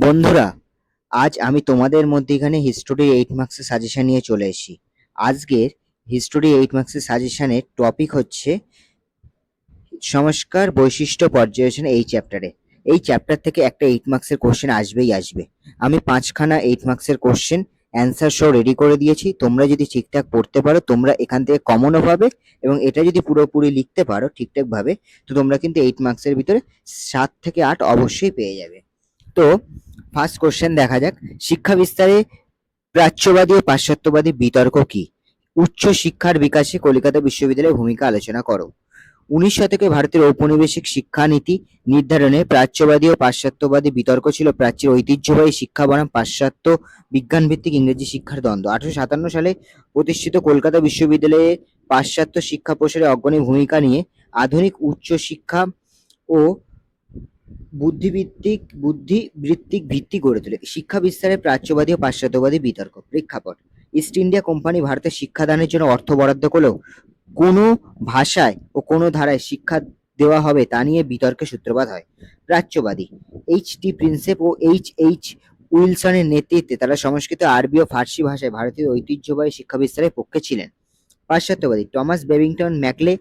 বন্ধুরা, আজ আমি তোমাদের মধ্যে এখানে হিস্টোরি 8 মার্কসের সাজেশন নিয়ে চলে এসেছি। আজকের হিস্টোরি 8 মার্কসের সাজেশনের টপিক হচ্ছে সংস্কার বৈশিষ্ট্য পর্যালোচনা। এই চ্যাপ্টার থেকে একটা 8 মার্কসের কোশ্চেন আসবেই আসবে। আমি 5খানা 8 মার্কসের কোশ্চেন অ্যান্সার সহ রেডি করে দিয়েছি। তোমরা যদি ঠিকঠাক পড়তে পারো তোমরা এখান থেকে কমনও পাবে, এবং এটা যদি পুরোপুরি লিখতে পারো ঠিকঠাক ভাবে তো তোমরা কিন্তু 8 মার্কসের ভিতরে 7 থেকে 8 অবশ্যই পেয়ে যাবে। তো ফার্স্ট কোশ্চেন দেখা যাক। শিক্ষা বিস্তারে প্রাচ্যবাদী ও পাশ্চাত্যবাদী বিতর্ক কি? উচ্চ শিক্ষার বিকাশে কলকাতা বিশ্ববিদ্যালয়ের ভূমিকা আলোচনা করো। 19 শতকে ভারতের ঔপনিবেশিক শিক্ষানীতি নির্ধারণে প্রাচ্যবাদী ও পাশ্চাত্যবাদী বিতর্ক ছিল প্রাচ্যের ঐতিহ্যবাহী শিক্ষা বনাম পাশ্চাত্য বিজ্ঞানভিত্তিক ইংরেজি শিক্ষার দ্বন্দ্ব। 1857 সালে প্রতিষ্ঠিত কলকাতা বিশ্ববিদ্যালয়ে পাশ্চাত্য শিক্ষা প্রসারে অগ্রণী ভূমিকা নিয়ে আধুনিক উচ্চ শিক্ষা ও বুদ্ধিবৃত্তিক ভিত্তি গড়ে তোলে। শিক্ষা বিস্তারে প্রাচ্যবাদী ও পাশ্চাত্যবাদী বিতর্ক। প্রেক্ষাপট: ইস্ট ইন্ডিয়া কোম্পানি ভারতে শিক্ষাদানের জন্য অর্থ বরাদ্দ করলেও কোনো ভাষায় ও কোনো ধারায় শিক্ষা দেওয়া হবে তা নিয়ে বিতর্কের সূত্রপাত হয়। প্রাচ্যবাদী: H.T. প্রিন্সেপ ও H.H. উইলসনের নেতৃত্বে তারা সংস্কৃত, আরবি ও ফার্সি ভাষায় ভারতীয় ঐতিহ্যবাহী শিক্ষা বিস্তারের পক্ষে ছিলেন। পাশ্চাত্যবাদী: টমাস বেবিংটন ম্যাকলে,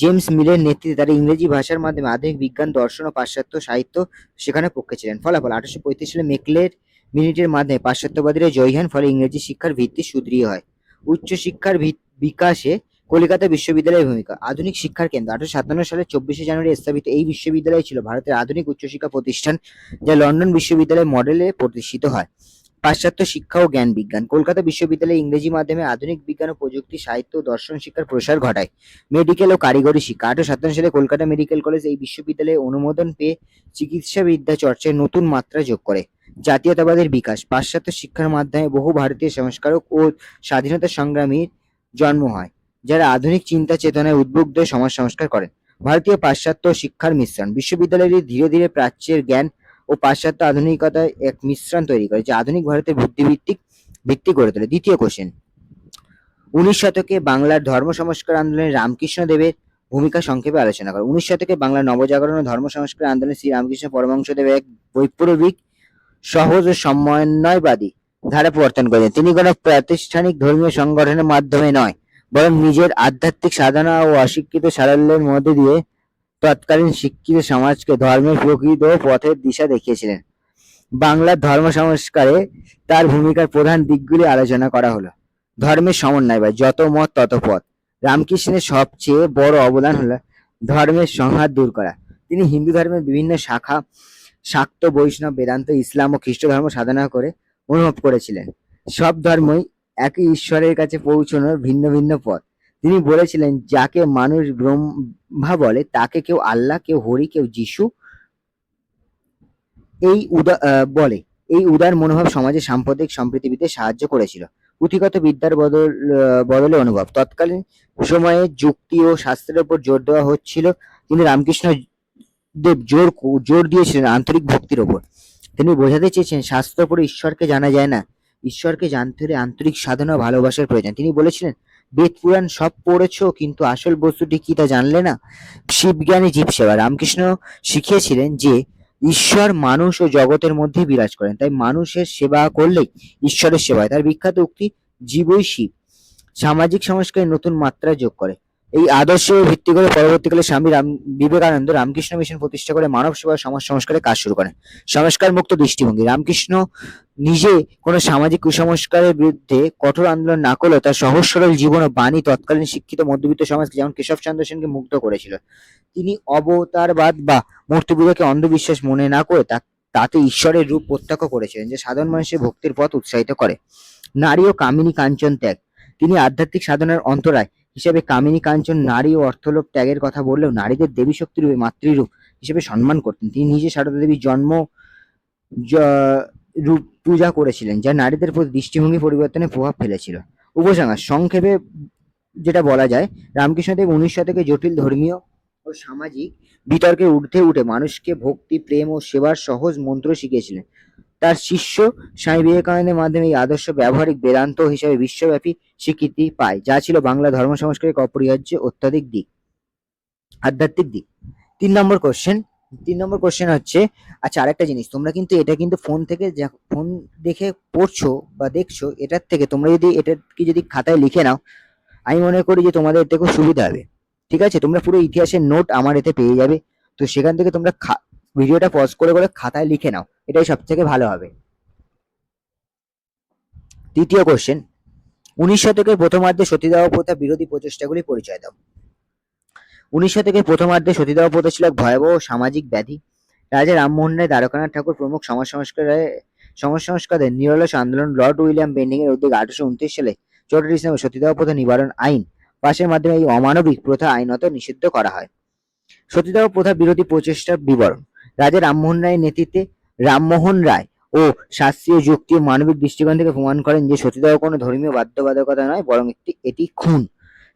জেমস মিলের নেতৃত্বে তারা ইংরেজি ভাষার মাধ্যমে আধুনিক বিজ্ঞান, দর্শন ও পাশ্চাত্য সাহিত্য শেখানোর পক্ষে ছিলেন। ফলাফল: 1835 সালে মেকলের মিনিটের মাধ্যমে পাশ্চাত্যবাদীরা জয়ী হন, ফলে ইংরেজি শিক্ষার ভিত্তি সুদৃঢ় হয়। উচ্চ শিক্ষার বিকাশে কলিকাতা বিশ্ববিদ্যালয়ের ভূমিকা। আধুনিক শিক্ষার কেন্দ্র। 1857 সালের 24শে জানুয়ারি স্থাপিত এই বিশ্ববিদ্যালয় ছিল ভারতের আধুনিক উচ্চশিক্ষা প্রতিষ্ঠান, যা লন্ডন বিশ্ববিদ্যালয় মডেলে প্রতিষ্ঠিত হয়। পাশ্চাত্য শিক্ষা ও জ্ঞান বিজ্ঞান। কলকাতা বিশ্ববিদ্যালয়ে ইংরেজি মাধ্যমে আধুনিক বিজ্ঞান ও প্রযুক্তি, সাহিত্য ও দর্শন শিক্ষার প্রসার ঘটায়। মেডিকেল ও কারিগরি শিক্ষা। 1857 সালে কলকাতা মেডিকেল কলেজ এই বিশ্ববিদ্যালয়ে অনুমোদন পেয়ে চিকিৎসাবিদ্যা চর্চায় নতুন মাত্রা যোগ করে। জাতীয়তাবাদের বিকাশ। পাশ্চাত্য শিক্ষার মাধ্যমে বহু ভারতীয় সংস্কারক ও স্বাধীনতা সংগ্রামীর জন্ম হয়, যারা আধুনিক চিন্তা চেতনায় উদ্বুদ্ধ সমাজ সংস্কার করেন। ভারতীয় পাশ্চাত্য শিক্ষার মিশ্রণ। বিশ্ববিদ্যালয়টি ধীরে ধীরে প্রাচ্যের জ্ঞান ও পাশ্চাত্য আধুনিকতায় এক মিশ্রণ তৈরি করে, যা আধুনিক ভারতের বুদ্ধিভিত্তিক ভিত্তি গড়ে তোলে। দ্বিতীয় কোশ্চেন: 19 শতকে বাংলার ধর্ম সংস্কার আন্দোলনে রামকৃষ্ণ দেবের ভূমিকা সংক্ষেপে আলোচনা করো। 19 শতকে বাংলার নবজাগরণ ও ধর্ম সংস্কার আন্দোলনে শ্রী রামকৃষ্ণ পরমহংসদেব এক বৈপ্লবিক, সহজ ও সমন্বয়বাদী ধারা প্রবর্তন করেন। তিনি কোনো প্রাতিষ্ঠানিক ধর্মীয় সংগঠনের মাধ্যমে নয়, বরং নিজের আধ্যাত্মিক সাধনা ও অশিক্ষিত সারল্যের মধ্যে দিয়ে তৎকালীন শিক্ষিত সমাজকে ধর্মের প্রকৃত পথের দিশা দেখিয়েছিলেন। বাংলার ধর্ম সংস্কারে তার ভূমিকার প্রধান দিকগুলি আলোচনা করা হলো। ধর্মের সমন্বয় বা যত মত তত পথ। রামকৃষ্ণের সবচেয়ে বড় অবদান হলো ধর্মের সংঘাত দূর করা। তিনি হিন্দু ধর্মের বিভিন্ন শাখা, শাক্ত, বৈষ্ণব, বেদান্ত, ইসলাম ও খ্রিস্ট ধর্ম সাধনা করে অনুভব করেছিলেন সব ধর্মই একই ঈশ্বরের কাছে পৌঁছানোর ভিন্ন ভিন্ন পথ। তিনি বলেছিলেন, যাকে মানুষ ব্রহ্মা বলে তাকে কেউ আল্লাহ, কেউ হরি, কেউ যিশু বলে। এই উদার মনোভাব সমাজের সাম্প্রদায়িক সম্প্রীতিতে সাহায্য করেছিল। পুঁথিগত বিদ্যার বদলে অনুভব। তৎকালীন সময়ে যুক্তি ও শাস্ত্রের উপর জোর দেওয়া হচ্ছিল, কিন্তু রামকৃষ্ণ দেব জোর দিয়েছিলেন আন্তরিক ভক্তির ওপর। তিনি বোঝাতে চেয়েছেন, শাস্ত্র পড়ে ঈশ্বরকে জানা যায় না, ঈশ্বরকে জানতে হলে আন্তরিক সাধনা ও ভালোবাসার প্রয়োজন। তিনি বলেছিলেন, বেদ পুরাণ সব পড়েছ, কিন্তু আসল বস্তুটি কি তা জানলে না। শিবজ্ঞানী জীব সেবা। রামকৃষ্ণ শিখিয়েছিলেন যে ঈশ্বর মানুষ ও জগতের মধ্যে বিরাজ করেন, তাই মানুষের সেবা করলেই ঈশ্বরের সেবা হয়। তার বিখ্যাত উক্তি জীবই শিব সামাজিক সংস্কারে নতুন মাত্রা যোগ করে। এই আদর্শের ভিত্তি করে পরবর্তীকালে স্বামী বিবেকানন্দ রামকৃষ্ণ মিশন প্রতিষ্ঠা করে মানব সেবা সমাজ সংস্কারের কাজ শুরু করেন। সংস্কার মুক্ত দৃষ্টিভঙ্গি। রামকৃষ্ণ নিজে কোনো সামাজিক কুসংস্কারের বিরুদ্ধে কঠোর আন্দোলন না করলেও তার সহজ সরল জীবন ও বাণী তৎকালীন শিক্ষিত মধ্যবিত্ত সমাজকে, যেমন কেশবচন্দ্র সেনকে, মুগ্ধ করেছিল। তিনি অবতারবাদ বা মূর্তি পূজাকে অন্ধবিশ্বাস মনে না করে তাতে ঈশ্বরের রূপ প্রত্যক্ষ করেছিলেন, যে সাধারণ মানুষের ভক্তির পথ উৎসাহিত করে। নারী ও কামিনী কাঞ্চন ত্যাগ। তিনি আধ্যাত্মিক সাধনার অন্তরায় হিসেবে কামিনী কাঞ্চন, নারী ও অর্থলোভ ত্যাগের কথা বললেও নারীদের দেবী শক্তি রূপে, মাতৃরূপ হিসেবে সম্মান করতেন। তিনি নিজে সারদা দেবীর জন্ম রূপ পূজা করেছিলেন, যা নারীদের প্রতি দৃষ্টিভঙ্গি পরিবর্তনে প্রভাব ফেলেছিল। উপসংহার: সংক্ষেপে যেটা বলা যায়, রামকৃষ্ণদেব 19 শতকে জটিল ধর্মীয় ও সামাজিক বিতর্কের ঊর্ধ্বে উঠে মানুষকে ভক্তি, প্রেম ও সেবার সহজ মন্ত্র শিখিয়েছিলেন। তার শিষ্য স্বামী বিবেকানন্দের মাধ্যমে এই আদর্শ ব্যবহারিক বেদান্ত হিসেবে বিশ্বব্যাপী স্বীকৃতি পায়, যা ছিল বাংলা ধর্ম সংস্কারের অপরিহার্য আধ্যাত্মিক দিক। 3 নম্বর কোশ্চেন: 3 নম্বর কোশ্চেন হচ্ছে, আচ্ছা আরেকটা জিনিস, তোমরা কিন্তু এটা কিন্তু ফোন থেকে ফোন দেখে পড়ছো বা দেখছো, এটার থেকে তোমরা যদি এটা কি যদি খাতায় লিখে নাও, আমি মনে করি যে তোমাদের এতে খুব সুবিধা হবে। ঠিক আছে, তোমরা পুরো ইতিহাসের নোট আমার এতে পেয়ে যাবে। তো সেখান থেকে তোমরা ভিডিওটা পজ করে করে খাতায় লিখে নাও, এটাই সব থেকে ভালো হবে। 3য় কোশ্চেন, 19 শতকের প্রথমার্ধে সতীদাহ প্রথা বিরোধী প্রচেষ্টাগুলি পরিচয় দাও। 19 শতকের প্রথমার্ধে সতীদাহ প্রথা ছিল এক ভয়াবহ সামাজিক ব্যাধি। রাজা রামমোহন রায়, দ্বারকানাথ ঠাকুর প্রমুখ সমাজ সংস্কারদের নিরলস আন্দোলন, লর্ড উইলিয়াম বেন্টিং এর উদ্যোগে 1829 সালে 4 ডিসেম্বর সতীদাহ প্রথা নিবারণ আইন পাশের মাধ্যমে এই অমানবিক প্রথা আইনত নিষিদ্ধ করা হয়। সতীদাহ প্রথা বিরোধী প্রচেষ্টার বিবরণ। রাজা রামমোহন রায়ের নেতৃত্বে রামমোহন রায় ও শাস্ত্রীয় যুক্তি ও মানবিক দৃষ্টিকোণ থেকে প্রমাণ করেন যে সতীদাহ কোনো ধর্মীয় বাধ্যবাধকতা নয়, বরং এটি খুন।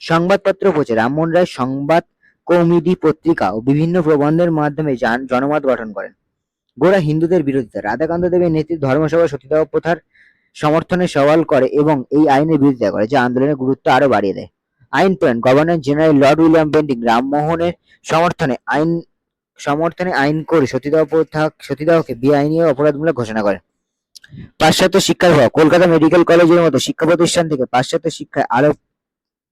সংবাদপত্র প্রচার। রামমোহন রায় সংবাদ কৌমুদি পত্রিকা ও বিভিন্ন প্রবন্ধের মাধ্যমে জনমত গঠন করেন। গোড়া হিন্দুদের বিরোধিতা। রাধাকান্ত দেবের নেতৃত্বে ধর্মসভা সতীদাহ প্রথার সমর্থনে সওয়াল করে এবং এই আইনের বিরোধিতা করে, যা আন্দোলনের গুরুত্ব আরো বাড়িয়ে দেয়। আইন প্রণয়ন। Governor general Lord William Bentinck রামমোহনের সমর্থনে আইন করে সতীদাহকে বেআইনি ও অপরাধমূলক ঘোষণা করে। পাশ্চাত্য শিক্ষার প্রভাব। কলকাতা মেডিকেল কলেজের মতো শিক্ষা প্রতিষ্ঠান থেকে পাশ্চাত্য শিক্ষায় আলো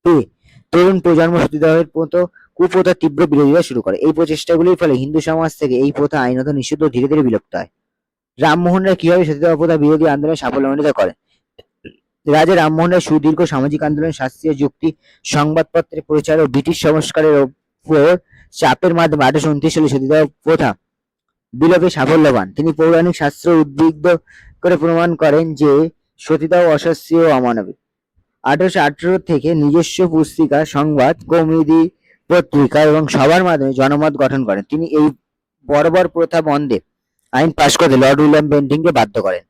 পেয়ে তরুণ প্রজন্ম সতীদাহের মতো কুপ্রথার তীব্র বিরোধিতা শুরু করে। এই প্রচেষ্টাগুলির ফলে হিন্দু সমাজ থেকে এই প্রথা আইনত নিষিদ্ধ ধীরে ধীরে বিলুপ্ত হয়। রামমোহন রায় কিভাবে সতীদাহ প্রথা বিরোধী আন্দোলনে সাফল্যমণ্ডিত করেন? রাজা রামমোহন রায় সুদীর্ঘ সামাজিক আন্দোলন, শাস্ত্রীয় যুক্তি, সংবাদপত্রের প্রচার ও ব্রিটিশ সংস্কারের ওপর চাপের মাধ্যমে 1829 সালে সতীদাহ প্রথা বিলোপে সাফল্য পান। তিনি পৌরাণিক শাস্ত্র উদ্বুদ্ধ করে প্রমাণ করেন যে সতীদাহ অশাস্ত্রীয় ও অমানবিক। 1818 থেকে নিজস্ব পুস্তিকা, সংবাদ কৌমুদি পত্রিকা এবং সভার মাধ্যমে জনমত গঠন করেন। তিনি এই বর্বর প্রথা বন্ধে আইন পাশ করতে লর্ড উইলিয়াম বেন্টিংকে বাধ্য করেন।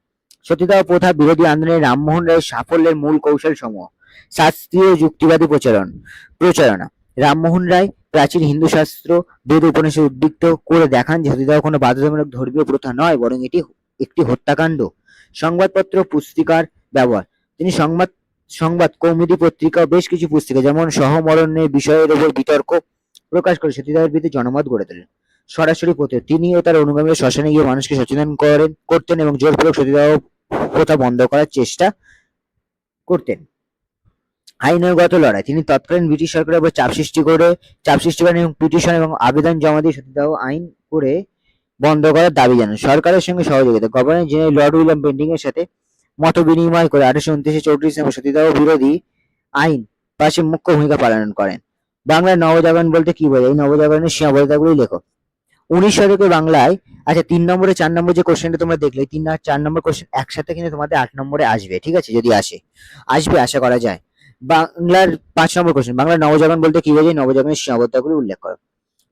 সতীদাহ প্রথা বিরোধী আন্দোলনে রামমোহন রায়ের সাফল্যের মূল কৌশল সমূহ। শাস্ত্রীয় যুক্তিবাদী প্রচারণা। রামমোহন রায় প্রাচীন হিন্দু শাস্ত্র, বেদ, উপনিষদ উদ্বৃত্ত করে দেখান যে সতীদাহ কোনো বাধ্যতামূলক ধর্মীয় প্রথা নয়, বরং এটি একটি হত্যাকাণ্ড। সংবাদপত্র পুস্তিকার ব্যবহার। তিনি সংবাদ কৌমুদি পত্রিকা ও বেশ কিছু পুস্তিকা, যেমন সহমরণের বিষয়ের উপর বিতর্ক প্রকাশ করে সতীদাহের বিরুদ্ধে জনমত গড়ে তোলেন। সরাসরি প্রতিরোধ। তিনি ও তার অনুগামীরা শ্মশানে গিয়ে মানুষকে সচেতন করতেন এবং জোরপূর্বক সতীদাহ প্রথা বন্ধ করার চেষ্টা করতেন। আইনগত লড়াই। তিনি তৎকালীন ব্রিটিশ সরকারের উপর চাপ সৃষ্টি করেন এবং পিটিশন এবং আবেদন জমা দিয়ে সতীদাহ আইন করে বন্ধ করার দাবি জানান। সরকারের সঙ্গে সহযোগিতা। Governor general Lord William Bentinck এর সাথে মত বিনিময় করে 1829 4 ডিসেম্বর সতীদাহ বিরোধী আইন পাশে মুখ্য ভূমিকা পালন করেন। বাংলার নবজাগরণ বলতে কি বোঝায়? এই নবজাগরণের সীমাবদ্ধতাগুলি লেখো। 19 শতকে বাংলায়, আচ্ছা 3 নম্বরে 4 নম্বর যে কোশ্চেনটা তোমরা দেখলে, 3 আর 4 নম্বর কোশ্চেন একসাথে কিন্তু তোমাদের 8 নম্বরে আসবে। ঠিক আছে, যদি আসবে আশা করা যায়। বাংলার 5 নম্বর কোশ্চেন, বাংলার নবজাগরণ বলতে কি বোঝায়? নবজাগরণের সীমাবদ্ধতাগুলি উল্লেখ করো।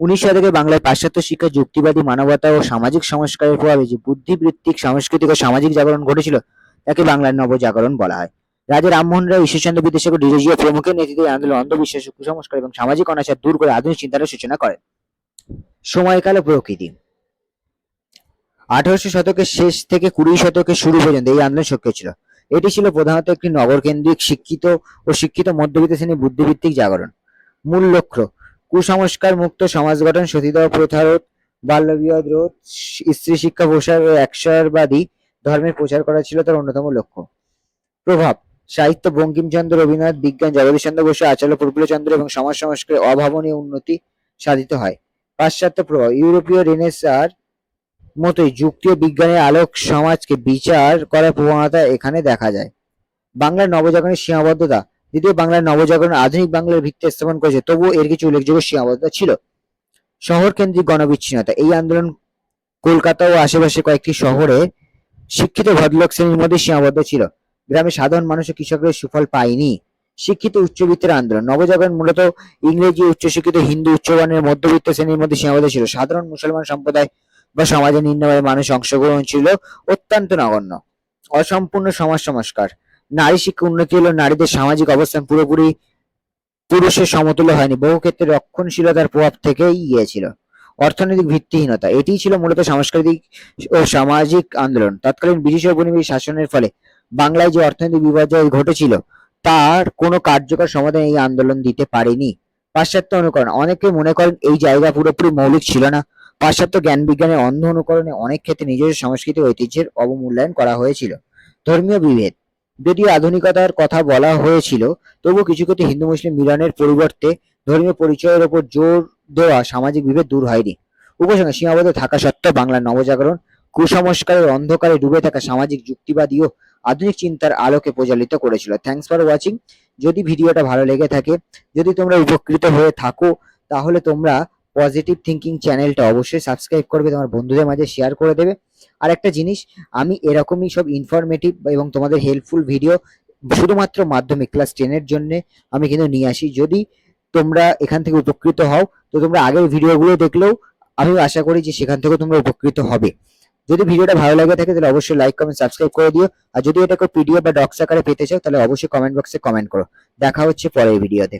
19 শতকে বাংলায় পাশ্চাত্য শিক্ষা, যুক্তিবাদী মানবতা ও সামাজিক সংস্কারের প্রভাবে যে বুদ্ধিবৃত্তিক, সাংস্কৃতিক ও সামাজিক জাগরণ ঘটেছিল তাকে বাংলার নবজাগরণ বলা হয়। রাজা রামমোহন রায়, ঈশ্বরচন্দ্র বিদ্যাসাগর, ডিরোজিও প্রমুখের নেতৃত্বে আন্দোলন অন্ধবিশ্বাস, কুসংস্কার এবং সামাজিক অনাচার দূর করে আধুনিক চিন্তার সূচনা করেন। সময়কাল ও প্রকৃতি। 1800 শতকের শেষ থেকে 20 শতকের শুরু পর্যন্ত এই আন্দোলন সক্রিয় ছিল। এটি ছিল প্রধানত একটি নগরকেন্দ্রিক শিক্ষিত মধ্যবিত্ত শ্রেণীর বুদ্ধিভিত্তিক জাগরণ। মূল লক্ষ্য: কুসংস্কার মুক্ত সমাজ গঠন, সতীদাহ প্রথা রোধ, বাল্যবিবাহ রোধ, স্ত্রী শিক্ষা প্রসার ও একশরবাদী ধর্মের প্রচার করা ছিল তার অন্যতম লক্ষ্য। প্রভাব: সাহিত্য, বঙ্কিমচন্দ্র, রবীন্দ্রনাথ; বিজ্ঞান, জগদীশচন্দ্র বসু, আচার্য প্রফুল্লচন্দ্র এবং সমাজ সংস্কারে অভাবনীয় উন্নতি সাধিত হয়। পাশ্চাত্য প্রভাব: ইউরোপীয় রেনেসাঁর মতোই যুক্তি ও বিজ্ঞানের আলোক সমাজকে বিচার করার প্রবণতা এখানে দেখা যায়। বাংলার নবজাগরণের সীমাবদ্ধতা। যদিও বাংলার নবজাগরণ আধুনিক বাংলার ভিত্তি স্থাপন করেছে, তবুও এর কিছু উল্লেখযোগ্য সীমাবদ্ধতা ছিল। শহর কেন্দ্রিক গণবিচ্ছিন্নতা। এই আন্দোলন কলকাতা ও আশেপাশে কয়েকটি শহরে শিক্ষিত ভদ্রলোক শ্রেণীর মধ্যে সীমাবদ্ধ ছিল। গ্রামে সাধারণ মানুষ ও কৃষকদের সুফল পায়নি। শিক্ষিত উচ্চবিত্তের আন্দোলন। নবজাগরণ মূলত ইংরেজি উচ্চশিক্ষিত হিন্দু উচ্চবর্ণের মধ্যবিত্ত শ্রেণীর মধ্যে সীমাবদ্ধ ছিল। সাধারণ মুসলমান সম্প্রদায় বা সমাজের নিম্নবর্ণের মানুষ অংশগ্রহণ ছিল অত্যন্ত নগণ্য। অসম্পূর্ণ সমাজ সংস্কার। নারী শিক্ষা উন্নতি হলেও নারীদের সামাজিক অবস্থান পুরোপুরি পুরুষের সমতুল্য হয়নি, বহু ক্ষেত্রে রক্ষণশীলতার প্রভাব থেকেই গিয়েছিল। অর্থনৈতিক ভিত্তিহীনতা। এটিই ছিল মূলত সাংস্কৃতিক ও সামাজিক আন্দোলন। তৎকালীন ব্রিটিশ উপনিবেশ শাসনের ফলে বাংলায় যে অর্থনৈতিক বিপর্যয় ঘটেছিল তার কোনো কার্যকর সমাধান এই আন্দোলন দিতে পারেনি। পাশ্চাত্য অনুকরণ। অনেকে মনে করেন এই জায়গা পুরোপুরি মৌলিক ছিল না। পাশ্চাত্য জ্ঞান বিজ্ঞানের অন্ধ অনুকরণে অনেক ক্ষেত্রে নিজস্ব সাংস্কৃতিক ঐতিহ্যের অবমূল্যায়ন করা হয়েছিল। ধর্মীয় বিভেদ, যদিও আধুনিকতার কথা বলা হয়েছিল, তবুও কিছু ক্ষেত্রে হিন্দু মুসলিম মিলনের পরিবর্তে ধর্মীয় পরিচয়ের ওপর জোর দেওয়া সামাজিক বিভেদ দূর হয়নি। উপসংহার, সীমাবদ্ধ থাকা সত্ত্বেও বাংলার নবজাগরণ কুসংস্কারের অন্ধকারে ডুবে থাকা সামাজিক যুক্তিবাদী ও আধুনিক চিন্তার আলোকে প্রজ্বলিত করেছিল। Thanks for watching. যদি ভিডিওটা ভালো লেগে থাকে, যদি তোমরা উপকৃত হয়ে থাকো, তাহলে তোমরা পজিটিভ থিঙ্কিং চ্যানেলটা অবশ্যই সাবস্ক্রাইব করবে, তোমার বন্ধুদের মাঝে শেয়ার করে দেবে। আর একটা জিনিস, আমি এরকমই সব ইনফরমেটিভ এবং তোমাদের হেল্পফুল ভিডিও শুধুমাত্র মাধ্যমিক ক্লাস 10 এর জন্য আমি কিন্তু নিয়ে আসি। যদি তোমরা এখান থেকে উপকৃত হও, তো তোমরা আগের ভিডিওগুলো দেখলেও আমি আশা করি যে সেখান থেকে তোমরা উপকৃত হবে। যদি ভিডিওটা ভালো লাগে থাকে তাহলে অবশ্যই লাইক কমেন্ট সাবস্ক্রাইব করে দিও। আর যদি এটাকে পিডিএফ বা ডক্স আকারে পেতে চাও তাহলে অবশ্যই কমেন্ট বক্সে কমেন্ট করো। দেখা হচ্ছে পরের ভিডিওতে।